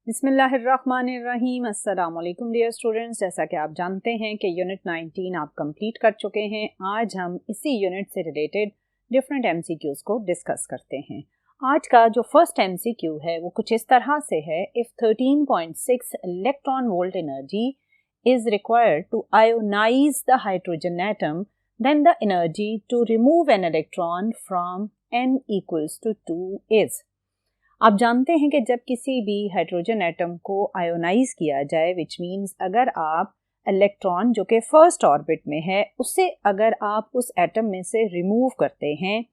बिस्मिल्लाहिर्रहमानिर्रहीम। अस्सलाम वालेकुम डियर स्टूडेंट्स। जैसा कि आप जानते हैं कि यूनिट 19 आप कंप्लीट कर चुके हैं। आज हम इसी यूनिट से रिलेटेड डिफरेंट एमसीक्यूज़ को डिस्कस करते हैं। आज का जो फर्स्ट एमसीक्यू है वो कुछ इस तरह से है, if 13.6 electron volt energy is required to ionise the hydrogen atom, then the energy to remove an electron from n equals to 2 is. आप जानते हैं कि जब किसी भी हाइड्रोजन एटम को आयोनाइज किया जाए, विच मीन्स अगर आप इलेक्ट्रॉन जो कि फर्स्ट ऑर्बिट में है उसे अगर आप उस एटम में से रिमूव करते हैं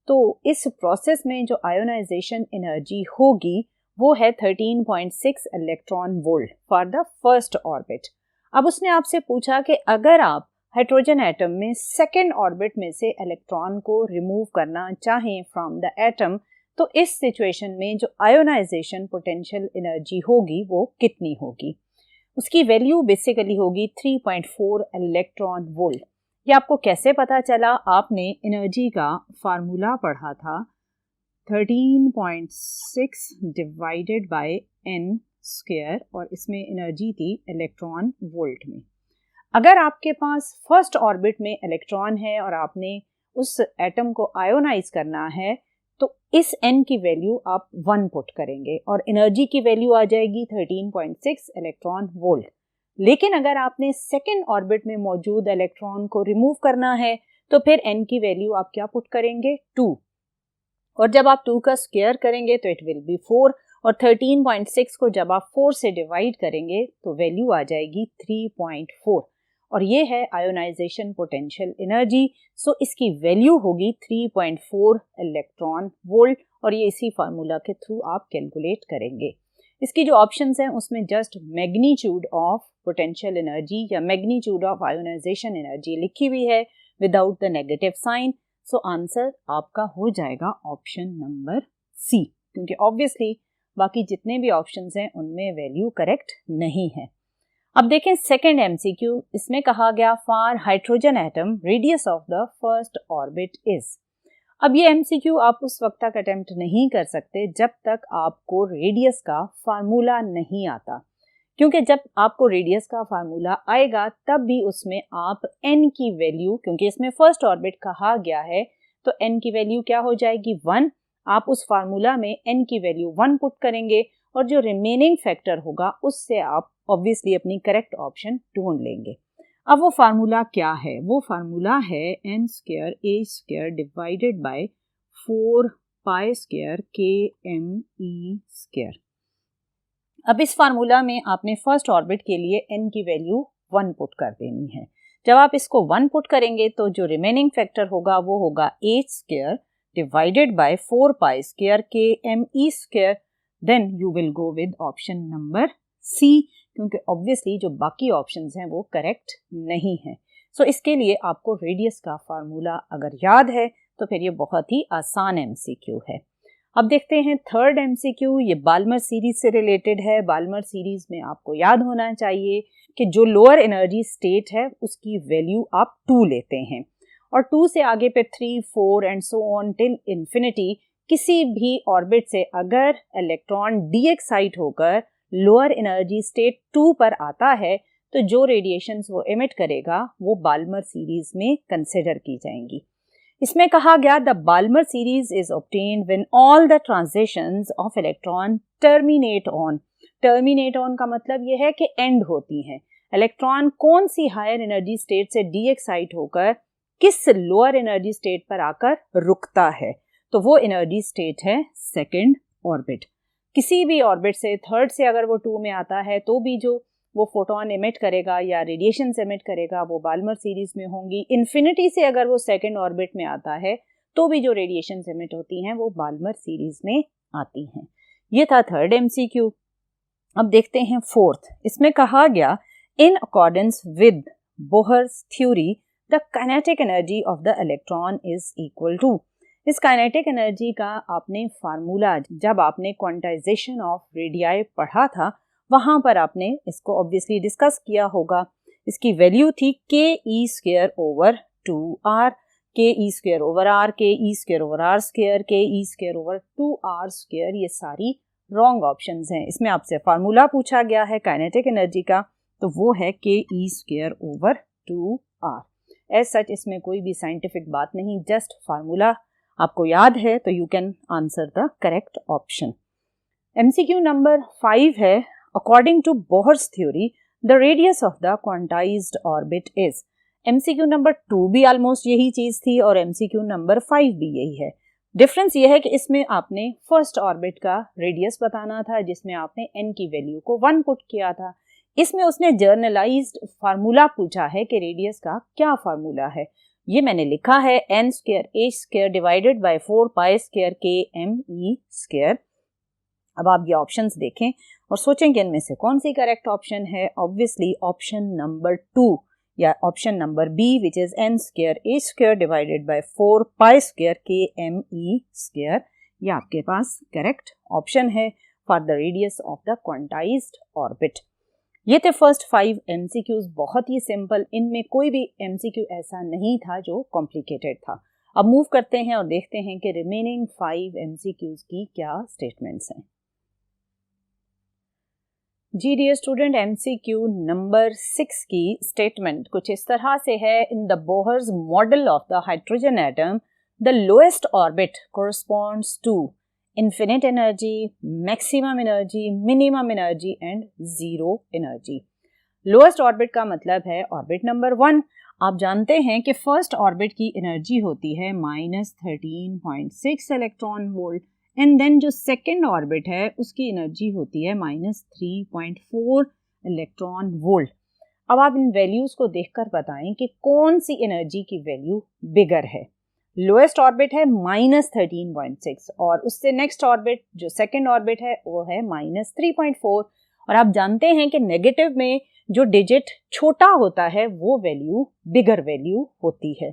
तो इस प्रोसेस में जो आयोनाइजेशन एनर्जी होगी वो है 13.6 electron volt for the first orbit. अब उसने आपसे पूछा कि अगर आप हाइड्रोजन एटम में सेकेंड ऑर्बिट में से इलेक्ट्रॉन को रिमूव करना चाहें फ्रॉम द एटम, तो इस सिचुएशन में जो आयोनाइजेशन पोटेंशियल एनर्जी होगी वो कितनी होगी। उसकी वैल्यू बेसिकली होगी 3.4 इलेक्ट्रॉन वोल्ट। ये आपको कैसे पता चला? आपने एनर्जी का फार्मूला पढ़ा था 13.6 डिवाइडेड बाय n स्क्वायर और इसमें एनर्जी थी इलेक्ट्रॉन वोल्ट में। अगर आपके पास फर्स्ट ऑर्बिट में इलेक्ट्रॉन है और आपने उस एटम को आयोनाइज करना है तो इस n की वैल्यू आप 1 पुट करेंगे और एनर्जी की वैल्यू आ जाएगी 13.6 इलेक्ट्रॉन वोल्ट। लेकिन अगर आपने सेकेंड ऑर्बिट में मौजूद इलेक्ट्रॉन को रिमूव करना है तो फिर n की वैल्यू आप क्या पुट करेंगे? 2। और जब आप 2 का स्क्वायर करेंगे तो इट विल बी 4 और 13.6 को जब आप 4 से डिवाइड करेंगे तो वैल्यू आ जाएगी 3.4 और ये है आयोनाइजेशन पोटेंशियल एनर्जी। सो इसकी वैल्यू होगी 3.4 इलेक्ट्रॉन वोल्ट और ये इसी फार्मूला के थ्रू आप कैलकुलेट करेंगे। इसकी जो ऑप्शंस हैं उसमें just magnitude of potential energy या मैग्नीट्यूड ऑफ आयोनाइजेशन एनर्जी लिखी हुई है without the negative sign. So answer आपका हो जाएगा ऑप्शन नंबर सी, क्योंकि ऑब्वियसली बाकी जितने भी ऑप्शंस हैं उनमें वैल्यू करेक्ट नहीं है। अब देखें सेकेंड एमसीक्यू। इसमें कहा गया for hydrogen atom radius of the first orbit is. अब ये एमसीक्यू आप उस वक्त तक अटेम्प्ट नहीं कर सकते जब तक आपको रेडियस का फार्मूला नहीं आता, क्योंकि जब आपको रेडियस का फार्मूला आएगा तब भी उसमें आप n की वैल्यू, क्योंकि इसमें फर्स्ट ऑर्बिट कहा गया है तो n की वैल्यू क्या हो जाएगी? 1। आप उस फार्मूला में n की वैल्यू 1 पुट करेंगे और जो रिमेनिंग फैक्टर होगा उससे आप ऑब्वियसली अपनी करेक्ट ऑप्शन ढूंढ लेंगे। अब वो फार्मूला क्या है? वो फार्मूला है n square a square divided by 4 pi square kme square. अब इस फार्मूला में आपने फर्स्ट ऑर्बिट के लिए n की वैल्यू 1 पुट कर देनी है। जब आप इसको 1 पुट करेंगे तो जो रिमेनिंग फैक्टर होगा वो होगा a square divided by 4 pi square kme square. Then you will go with option number C, क्योंकि ऑब्वियसली जो बाकी ऑप्शंस हैं वो करेक्ट नहीं है। सो इसके लिए आपको रेडियस का फार्मूला अगर याद है तो फिर ये बहुत ही आसान एमसीक्यू है। अब देखते हैं थर्ड एमसीक्यू। ये बाल्मर सीरीज से रिलेटेड है। बाल्मर सीरीज में आपको याद होना चाहिए कि जो लोअर एनर्जी स्टेट है उसकी वैल्यू आप 2 लेते हैं और 2 से आगे पे 3, 4 and so on till infinity किसी भी ऑर्बिट से अगर इलेक्ट्रॉन डीएक्साइट होकर लोअर एनर्जी स्टेट 2 पर आता है तो जो रेडिएशंस वो एमिट करेगा वो बाल्मर सीरीज में कंसिडर की जाएंगी। इसमें कहा गया the Balmer series is obtained when all the transitions of electron terminate on. Terminate on का मतलब ये है कि एंड होती हैं। इलेक्ट्रॉन कौन सी हायर एनर्जी स्टेट से डीएक्साइट होकर किस लोअर एनर्जी स्टेट पर आकर रुकता है, तो वो एनर्जी स्टेट है सेकेंड ऑर्बिट। किसी भी ऑर्बिट से थर्ड से अगर वो 2 में आता है तो भी जो वो फोटोन एमिट करेगा या रेडिएशन एमिट करेगा वो बाल्मर सीरीज में होंगी। इन्फिनिटी से अगर वो सेकेंड ऑर्बिट में आता है तो भी जो रेडिएशन एमिट होती हैं वो बाल्मर सीरीज में आती हैं। ये था थर्ड एमसीक्यू। अब देखते हैं फोर्थ। इसमें कहा गया in accordance with Bohr's theory the kinetic energy of the electron is equal to. इस काइनेटिक एनर्जी का आपने फार्मूला जब आपने क्वांटाइजेशन ऑफ रेडियाई पढ़ा था वहां पर आपने इसको ऑब्वियसली डिस्कस किया होगा। इसकी वैल्यू थी के ई स्क्वायर ओवर 2r, के ई स्क्वायर ओवर r, के E square over r square, के E square over 2r square. ये सारी रॉन्ग ऑप्शंस हैं। इसमें आपसे फार्मूला पूछा गया है काइनेटिक एनर्जी का, तो वो है ke²/2r। एज सच इसमें कोई भी साइंटिफिक बात नहीं, जस्ट फार्मूला आपको याद है तो you can answer the correct option. MCQ number 5 है, according to Bohr's theory the radius of the quantized orbit is. MCQ number 2 भी ऑलमोस्ट यही चीज थी और MCQ नंबर 5 भी यही है। डिफरेंस ये है कि इसमें आपने फर्स्ट ऑर्बिट का रेडियस बताना था, जिसमें आपने n की वैल्यू को 1 पुट किया था। इसमें उसने जर्नलाइज्ड फार्मूला पूछा है कि रेडियस का क्या फार्मूला है। ये मैंने लिखा है n²h² डिवाइडेड बाय 4π² kme²। अब आप ये ऑप्शंस देखें और सोचें कि इनमें से कौन सी करेक्ट ऑप्शन है। ऑब्वियसली ऑप्शन नंबर 2 या option number B which is n²h² divided by 4π² kme², ये आपके पास करेक्ट ऑप्शन है for the radius of the quantized orbit. ये थे फर्स्ट 5 MCQs, बहुत ही सिंपल, इनमें कोई भी MCQ ऐसा नहीं था जो कॉम्प्लिकेटेड था। अब मूव करते हैं और देखते हैं कि रिमेनिंग 5 MCQs की क्या स्टेटमेंट्स हैं। जी डियर स्टूडेंट, MCQ नंबर 6 की स्टेटमेंट कुछ इस तरह से है। In the Bohr's model of the hydrogen atom the lowest orbit corresponds to infinite energy, maximum energy, minimum energy and zero energy. Lowest orbit का मतलब है ऑर्बिट नंबर 1। आप जानते हैं कि फर्स्ट ऑर्बिट की एनर्जी होती है -13.6 इलेक्ट्रॉन वोल्ट, एंड देन जो सेकेंड ऑर्बिट है उसकी एनर्जी होती है -3.4 इलेक्ट्रॉन वोल्ट। अब आप इन वैल्यूज को देखकर बताएं कि कौन सी एनर्जी की वैल्यू बिगर है। लोएस्ट ऑर्बिट है -13.6 और उससे नेक्स्ट ऑर्बिट जो सेकेंड ऑर्बिट है वो है -3.4, और आप जानते हैं कि नेगेटिव में जो डिजिट छोटा होता है वो वैल्यू बिगर वैल्यू होती है।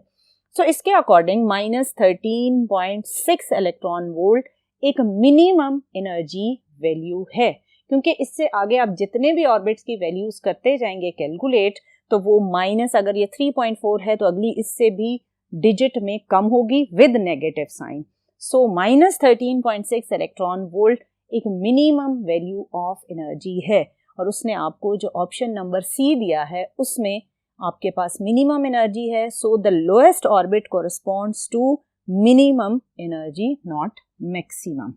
सो इसके अकॉर्डिंग -13.6 इलेक्ट्रॉन वोल्ट एक मिनिमम एनर्जी वैल्यू है, क्योंकि इससे आगे आप जितने भी ऑर्बिट्स की वैल्यूज करते जाएंगे कैलकुलेट, तो वो माइनस, अगर ये 3.4 है तो अगली इससे भी डिजिट में कम होगी with negative sign. So -13.6 electron volt एक मिनिमम वैल्यू ऑफ एनर्जी है, और उसने आपको जो ऑप्शन नंबर सी दिया है उसमें आपके पास मिनिमम एनर्जी है। So the lowest orbit corresponds to minimum energy not maximum.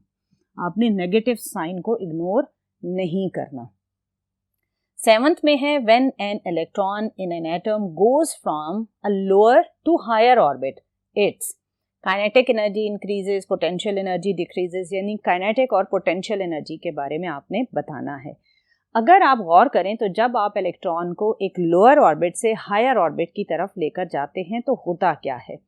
आपने नेगेटिव साइन को इग्नोर नहीं करना। 7th में है when an electron in an atom goes from a lower to higher orbit its kinetic energy increases, potential energy decreases, यानी kinetic और potential energy के बारे में आपने बताना है। अगर आप गौर करें तो जब आप इलेक्ट्रॉन को एक लोअर ऑर्बिट से हायर ऑर्बिट की तरफ लेकर जाते हैं तो होता क्या है।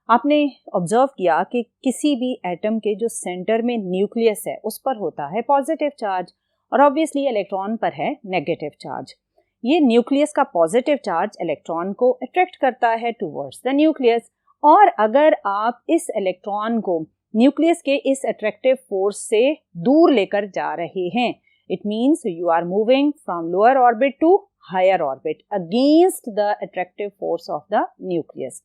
आपने ऑब्जर्व किया कि किसी भी एटम के जो सेंटर में न्यूक्लियस है उस पर होता है पॉजिटिव चार्ज, और ऑब्वियसली इलेक्ट्रॉन पर है नेगेटिव चार्ज। ये न्यूक्लियस का पॉजिटिव चार्ज इलेक्ट्रॉन को अट्रैक्ट करता है टुवर्ड्स द न्यूक्लियस, और अगर आप इस इलेक्ट्रॉन को न्यूक्लियस के इस अट्रैक्टिव फोर्स से दूर लेकर जा रहे हैं, it means you are moving from lower orbit to higher orbit against the attractive force of the nucleus.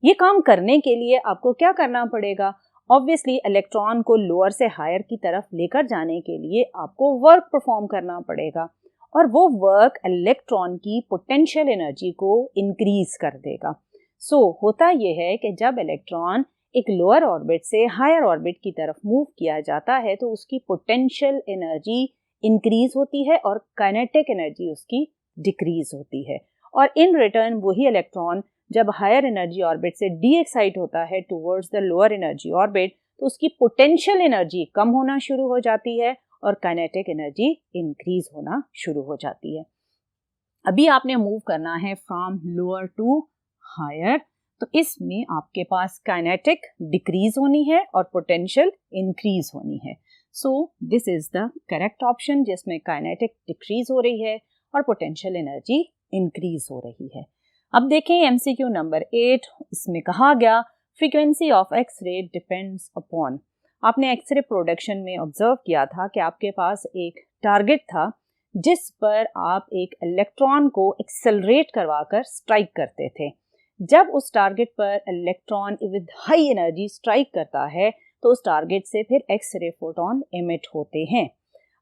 ये काम करने के लिए आपको क्या करना पड़ेगा? ऑब्वियसली इलेक्ट्रॉन को लोअर से हायर की तरफ लेकर जाने के लिए आपको वर्क परफॉर्म करना पड़ेगा, और वो वर्क इलेक्ट्रॉन की पोटेंशियल एनर्जी को इंक्रीज कर देगा। सो होता ये है कि जब इलेक्ट्रॉन एक लोअर ऑर्बिट से हायर ऑर्बिट की तरफ मूव किया जाता है तो उसकी पोटेंशियल एनर्जी इंक्रीज होती है और काइनेटिक एनर्जी उसकी डिक्रीज होती है, और इन रिटर्न वही इलेक्ट्रॉन जब हायर एनर्जी ऑर्बिट से डी एक्साइट होता है towards the lower energy orbit तो उसकी पोटेंशियल एनर्जी कम होना शुरू हो जाती है और काइनेटिक एनर्जी इंक्रीज होना शुरू हो जाती है। अभी आपने मूव करना है फ्रॉम लोअर टू हायर, तो इसमें आपके पास काइनेटिक डिक्रीज होनी है और पोटेंशियल इंक्रीज होनी है। So this is the correct option, जिसमें काइनेटिक डिक्रीज हो रही है और पोटेंशियल एनर्जी इंक्रीज हो रही है। अब देखें MCQ नंबर 8, इसमें कहा गया frequency of X ray depends upon. आपने एक्सरे प्रोडक्शन में ऑब्जर्व किया था कि आपके पास एक टारगेट था जिस पर आप एक इलेक्ट्रॉन को एक्सेलरेट करवाकर स्ट्राइक करते थे। जब उस टारगेट पर electron with high energy strike करता है तो उस टारगेट से फिर एक्स रे फोटोन एमिट होते हैं।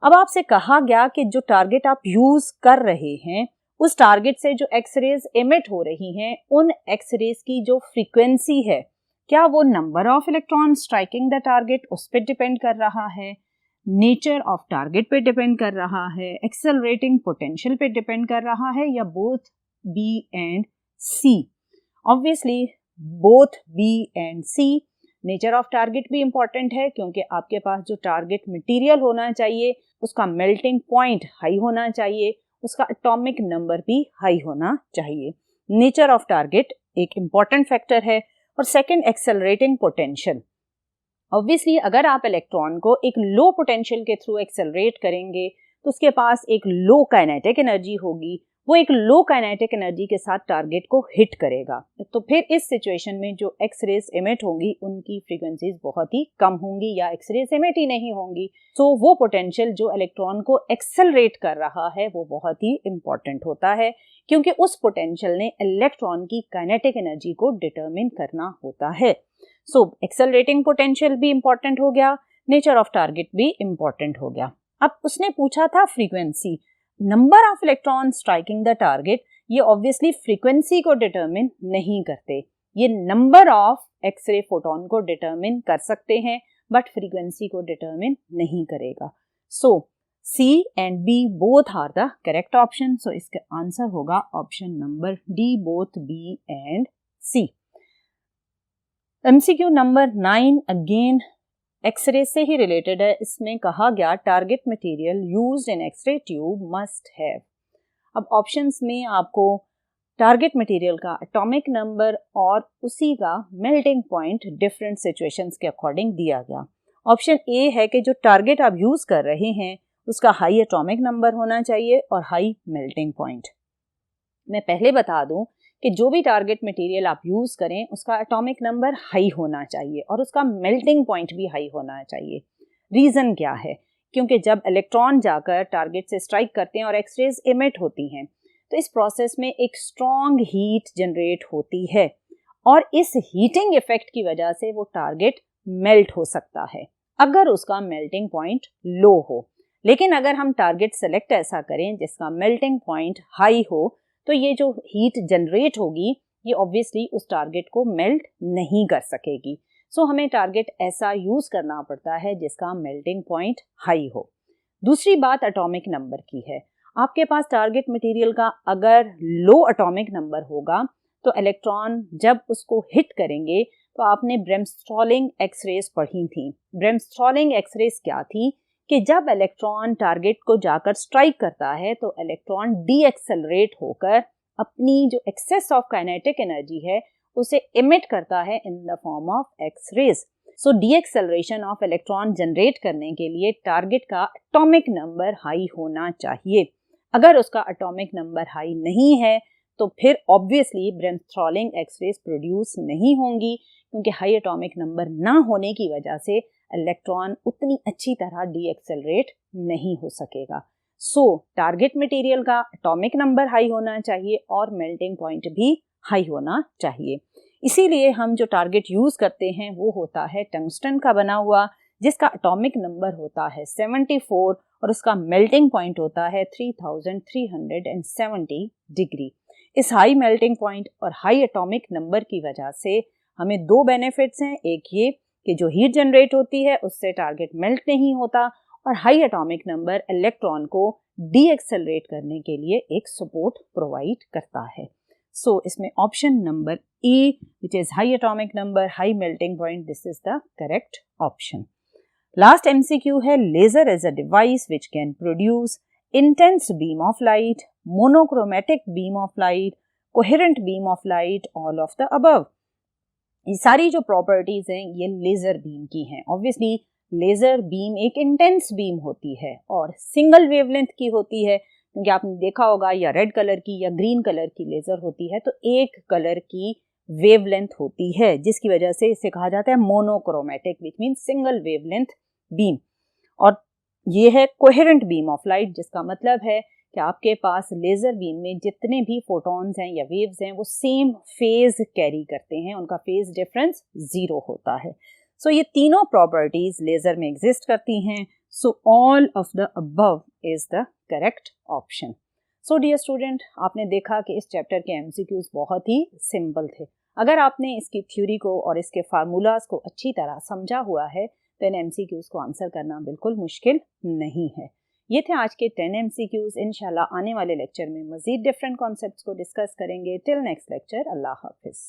अब आपसे कहा गया कि जो टारगेट आप यूज कर रहे हैं उस टारगेट से जो एक्स रेज एमिट हो रही हैं उन एक्स रेज की जो फ्रीक्वेंसी है, क्या वो number of electron striking the target उस पर डिपेंड कर रहा है, नेचर ऑफ टारगेट पे डिपेंड कर रहा है, एक्सेलरेटिंग पोटेंशियल पे डिपेंड कर रहा है, या both B and C? Obviously both B and C. Nature of target भी इंपॉर्टेंट है क्योंकि आपके पास जो टारगेट मटेरियल होना चाहिए उसका मेल्टिंग पॉइंट हाई होना चाहिए, उसका एटॉमिक नंबर भी हाई होना चाहिए। नेचर ऑफ टारगेट एक इंपॉर्टेंट फैक्टर है। और सेकंड, एक्सेलरेटिंग पोटेंशियल। ऑब्वियसली अगर आप इलेक्ट्रॉन को एक लो पोटेंशियल के थ्रू एक्सेलरेट करेंगे तो उसके पास एक लो काइनेटिक एनर्जी होगी, वो एक लो काइनेटिक एनर्जी के साथ टारगेट को हिट करेगा। तो फिर इस सिचुएशन में जो एक्स रेज एमिट होंगी उनकी फ्रीक्वेंसीज बहुत ही कम होंगी या एक्स रेज एमिट ही नहीं होंगी। सो वो पोटेंशियल जो इलेक्ट्रॉन को एक्सेलरेट कर रहा है वो बहुत ही इंपॉर्टेंट होता है क्योंकि उस पोटेंशियल ने इलेक्ट्रॉन की काइनेटिक एनर्जी को डिटरमिन करना होता है। सो एक्सेलरेटिंग पोटेंशियल भी इंपॉर्टेंट हो गया, नेचर ऑफ टारगेट भी इंपॉर्टेंट हो गया। अब उसने पूछा था frequency, number of electron striking the target. ये ऑब्वियसली फ्रीक्वेंसी को डिटरमिन नहीं करते, ये नंबर ऑफ एक्सरे फोटोन को डिटरमिन कर सकते हैं बट फ्रीक्वेंसी को डिटरमिन नहीं करेगा। So C and B both are the correct option. So इसका आंसर होगा option number D, both B and C. MCQ number 9 again X ray से ही रिलेटेड है। इसमें कहा गया target material used in X ray tube must have. अब options में आपको टारगेट मटेरियल का एटॉमिक नंबर और उसी का मेल्टिंग पॉइंट डिफरेंट सिचुएशंस के अकॉर्डिंग दिया गया। ऑप्शन ए है कि जो टारगेट आप यूज कर रहे हैं उसका हाई एटॉमिक नंबर होना चाहिए और हाई मेल्टिंग पॉइंट। मैं पहले बता दूं कि जो भी टारगेट मटेरियल आप यूज करें उसका एटॉमिक नंबर हाई होना चाहिए और उसका मेल्टिंग पॉइंट भी हाई होना चाहिए। रीजन क्या है? क्योंकि जब इलेक्ट्रॉन जाकर टारगेट से स्ट्राइक करते हैं और एक्सरेज एमिट होती हैं तो इस प्रोसेस में एक स्ट्रॉन्ग हीट जनरेट होती है और इस हीटिंग इफेक्ट की वजह से वो टारगेट मेल्ट हो सकता है अगर उसका मेल्टिंग पॉइंट लो हो। लेकिन अगर हम टारगेट सेलेक्ट ऐसा करें जिसका मेल्टिंग पॉइंट हाई हो तो ये जो हीट जनरेट होगी ये ऑब्वियसली उस टारगेट को मेल्ट नहीं कर सकेगी। सो हमें टारगेट ऐसा यूज करना पड़ता है जिसका मेल्टिंग पॉइंट हाई हो। दूसरी बात एटॉमिक नंबर की है। आपके पास टारगेट मटेरियल का अगर लो एटॉमिक नंबर होगा तो इलेक्ट्रॉन जब उसको हिट करेंगे तो आपने ब्रेमस्टॉलिंग एक्सरेज पढ़ी थी। ब्रेमस्टॉलिंग एक्सरेज क्या थी कि जब इलेक्ट्रॉन टारगेट को जाकर स्ट्राइक करता है तो इलेक्ट्रॉन डी एक्सेलरेट होकर अपनी जो एक्सेस ऑफ काइनेटिक एनर्जी है उसे इमिट करता है in the form of X rays. So the acceleration of electron generate करने के लिए टारगेट का एटॉमिक नंबर हाई होना चाहिए। अगर उसका एटॉमिक नंबर हाई नहीं है तो फिर ऑब्वियसली ब्रेमस्टॉलिंग एक्सरेज प्रोड्यूस नहीं होंगी क्योंकि हाई एटॉमिक नंबर ना होने की वजह से इलेक्ट्रॉन उतनी अच्छी तरह डी एक्सेलरेट नहीं हो सकेगा। सो टारगेट मटेरियल का एटॉमिक नंबर हाई होना चाहिए और मेल्टिंग पॉइंट भी हाई होना चाहिए। इसीलिए हम जो टारगेट यूज करते हैं वो होता है टंगस्टन का बना हुआ जिसका एटॉमिक नंबर होता है 74 और उसका मेल्टिंग पॉइंट होता है 3370 डिग्री। इस हाई मेल्टिंग पॉइंट और हाई एटॉमिक नंबर की वजह से हमें दो बेनिफिट्स हैं। एक ये कि जो हीट जनरेट होती है उससे टारगेट मेल्ट नहीं होता और हाई एटॉमिक नंबर इलेक्ट्रॉन को डी एक्सेलरेट करने के लिए एक सपोर्ट प्रोवाइड करता है। सो इसमें option number A which is high atomic number high melting point, this is the correct option. Last MCQ है laser is a device which can produce intense beam of light, monochromatic beam of light, coherent beam of light, all of the above. ये सारी जो properties हैं ये laser beam की हैं। Obviously laser beam एक intense beam होती है और सिंगल वेवलेंथ की होती है क्योंकि आपने देखा होगा या रेड कलर की या ग्रीन कलर की लेजर होती है तो एक कलर की वेवलेंथ होती है जिसकी वजह से इसे कहा जाता है monochromatic which mean single wavelength beam. और ये है कोहेरेंट बीम ऑफ लाइट जिसका मतलब है कि आपके पास लेजर बीम में जितने भी फोटॉन्स हैं या वेव्स हैं वो सेम फेज कैरी करते हैं, उनका फेज डिफरेंस 0 होता है। सो ये तीनों प्रॉपर्टीज लेज़र में एग्जिस्ट करती हैं. So all of the above is the correct option. So dear student, आपने देखा कि इस चैप्टर के एमसीक्यूज बहुत ही सिंपल थे. अगर आपने इसकी थ्योरी को और इसके फार्मूलाज को अच्छी तरह समझा हुआ है तो इन एमसीक्यूज को आंसर करना बिल्कुल मुश्किल नहीं है. ये थे आज के 10 एमसीक्यूज. इंशाल्लाह आने वाले लेक्चर में मज़ीद डिफरेंट कॉन्सेप्ट्स को डिस्कस करेंगे. टिल नेक्स्ट लेक्चर, अल्लाह हाफिज़.